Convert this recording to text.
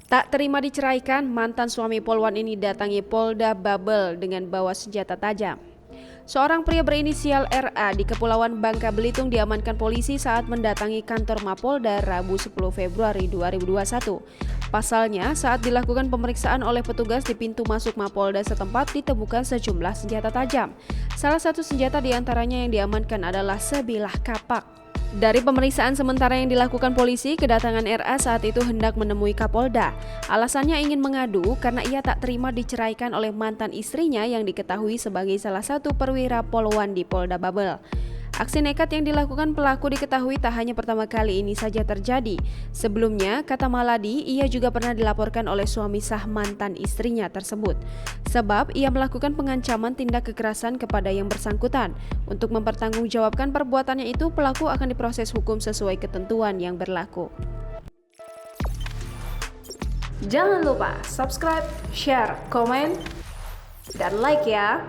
Tak terima diceraikan, mantan suami Polwan ini datangi Polda Babel dengan bawa senjata tajam. Seorang pria berinisial RA di Kepulauan Bangka Belitung diamankan polisi saat mendatangi kantor Mapolda Rabu 10 Februari 2021. Pasalnya, saat dilakukan pemeriksaan oleh petugas di pintu masuk Mapolda setempat ditemukan sejumlah senjata tajam. Salah satu senjata diantaranya yang diamankan adalah sebilah kapak. Dari pemeriksaan sementara yang dilakukan polisi, kedatangan RA saat itu hendak menemui Kapolda. Alasannya ingin mengadu karena ia tak terima diceraikan oleh mantan istrinya yang diketahui sebagai salah satu perwira Polwan di Polda Babel. Aksi nekat yang dilakukan pelaku diketahui tak hanya pertama kali ini saja terjadi. Sebelumnya, kata Maladi, ia juga pernah dilaporkan oleh suami sah mantan istrinya tersebut. Sebab ia melakukan pengancaman tindak kekerasan kepada yang bersangkutan. Untuk mempertanggungjawabkan perbuatannya itu, pelaku akan diproses hukum sesuai ketentuan yang berlaku. Jangan lupa subscribe, share, komen, dan like ya!